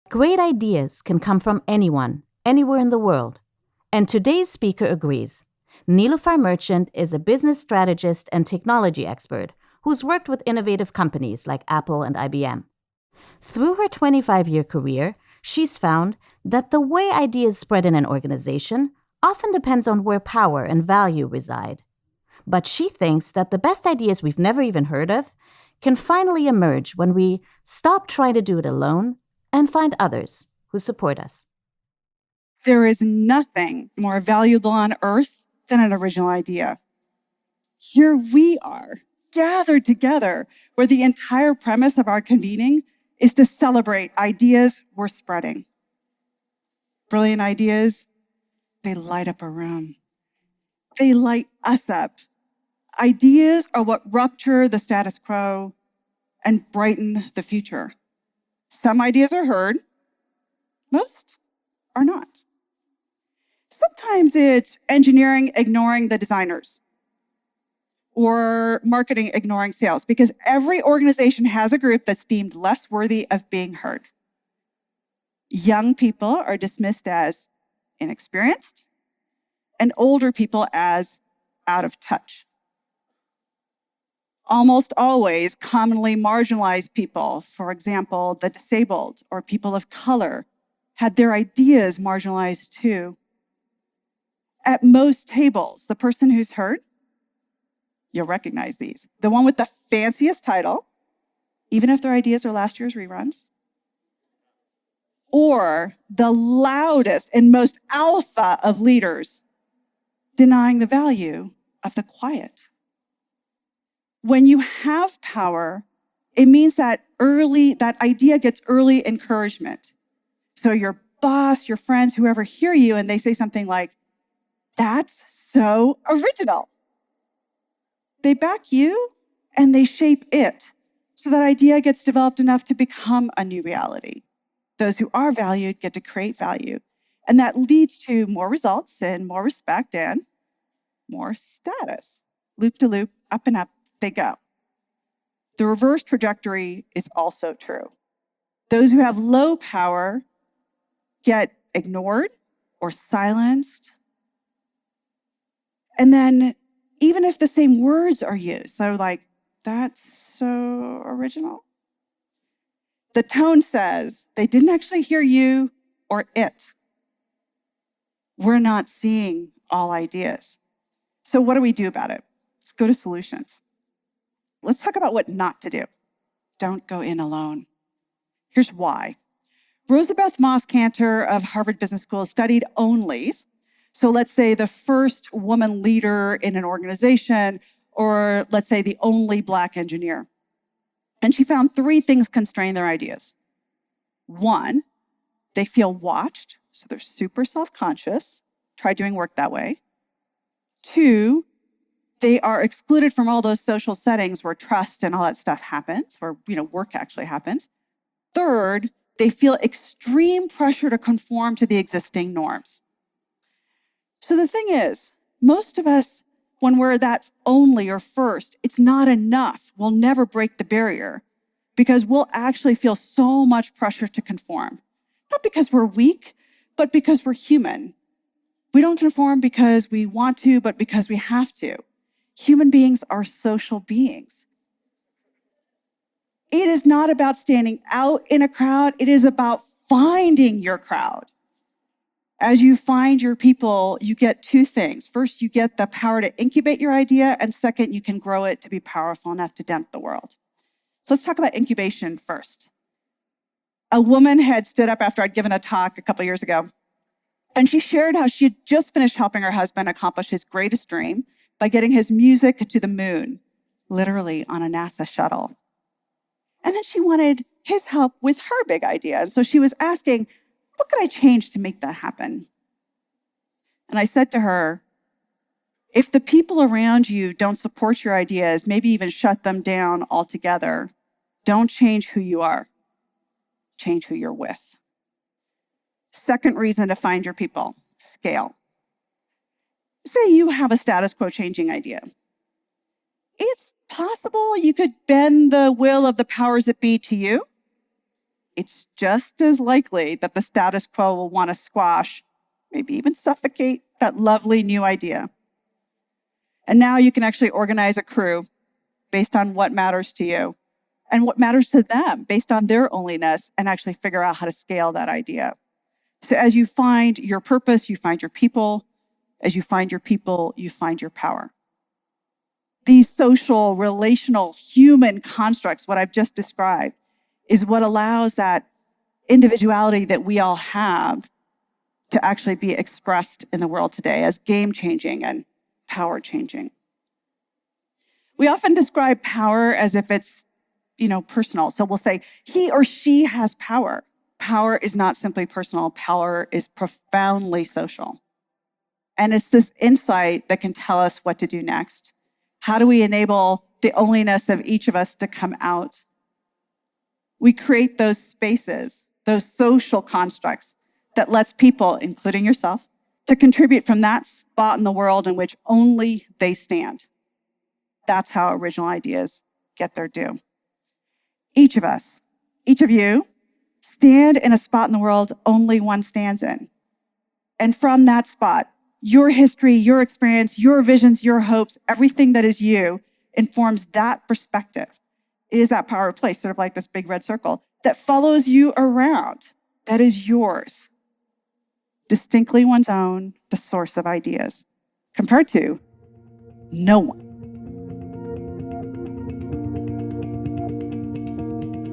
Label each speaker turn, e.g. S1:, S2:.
S1: Great ideas can come from anyone, anywhere in the world. And today's speaker agrees. Nilofer Merchant is a business strategist and technology expert who's worked with innovative companies like Apple and IBM. Through her 25-year career, she's found that the way ideas spread in an organization often depends on where power and value reside. But she thinks that the best ideas we've never even heard of can finally emerge when we stop trying to do it alone and find others who support us.
S2: There is nothing more valuable on earth than an original idea. Here we are, gathered together, where the entire premise of our convening is to celebrate ideas we're spreading. Brilliant ideas, they light up a room. They light us up. Ideas are what rupture the status quo and brighten the future. Some ideas are heard, most are not. Sometimes it's engineering ignoring the designers or marketing ignoring sales, because every organization has a group that's deemed less worthy of being heard. Young people are dismissed as inexperienced and older people as out of touch. Almost always commonly marginalized people, for example, the disabled or people of color, had their ideas marginalized too. At most tables, the person who's heard, you'll recognize these. The one with the fanciest title, even if their ideas are last year's reruns, or the loudest and most alpha of leaders, denying the value of the quiet. When you have power, it means that that idea gets early encouragement. So your boss, your friends, whoever hear you and they say something like, "That's so original." They back you and they shape it so that idea gets developed enough to become a new reality. Those who are valued get to create value. And that leads to more results and more respect and more status. Loop to loop, up and up they go. The reverse trajectory is also true. Those who have low power get ignored or silenced. And then even if the same words are used, so like, "That's so original," the tone says they didn't actually hear you or it. We're not seeing all ideas. So what do we do about it? Let's go to solutions. Let's talk about what not to do. Don't go in alone. Here's why. Rosabeth Moss-Kanter of Harvard Business School studied onlys. So let's say the first woman leader in an organization, or let's say the only Black engineer. And she found 3 things constrain their ideas. 1, they feel watched, so they're super self-conscious. Try doing work that way. 2, they are excluded from all those social settings where trust and all that stuff happens, where work actually happens. 3rd, they feel extreme pressure to conform to the existing norms. So the thing is, most of us, when we're that only or first, it's not enough. We'll never break the barrier because we'll actually feel so much pressure to conform. Not because we're weak, but because we're human. We don't conform because we want to, but because we have to. Human beings are social beings. It is not about standing out in a crowd. It is about finding your crowd. As you find your people, you get 2 things. First, you get the power to incubate your idea, and second, you can grow it to be powerful enough to dent the world. So let's talk about incubation first. A woman had stood up after I'd given a talk a couple years ago, and she shared how she had just finished helping her husband accomplish his greatest dream by getting his music to the moon, literally on a NASA shuttle. And then she wanted his help with her big idea. And so she was asking, "What could I change to make that happen?" And I said to her, if the people around you don't support your ideas, maybe even shut them down altogether, don't change who you are. Change who you're with. Second reason to find your people, scale. Say you have a status quo changing idea. It's possible you could bend the will of the powers that be to you. it's just as likely that the status quo will want to squash, maybe even suffocate that lovely new idea. And now you can actually organize a crew based on what matters to you and what matters to them based on their onlyness, and actually figure out how to scale that idea. So as you find your purpose, you find your people. As you find your people, you find your power. These social, relational, human constructs, what I've just described, is what allows that individuality that we all have to actually be expressed in the world today as game-changing and power-changing. We often describe power as if it's, personal. So we'll say, he or she has power. Power is not simply personal. Power is profoundly social. And it's this insight that can tell us what to do next. How do we enable the onlyness of each of us to come out? We create those spaces, those social constructs that lets people, including yourself, to contribute from that spot in the world in which only they stand. That's how original ideas get their due. Each of us, each of you, stand in a spot in the world only one stands in. And from that spot, your history, your experience, your visions, your hopes, everything that is you informs that perspective. It is that power of place, sort of like this big red circle, that follows you around, that is yours. Distinctly one's own, the source of ideas, compared to no one.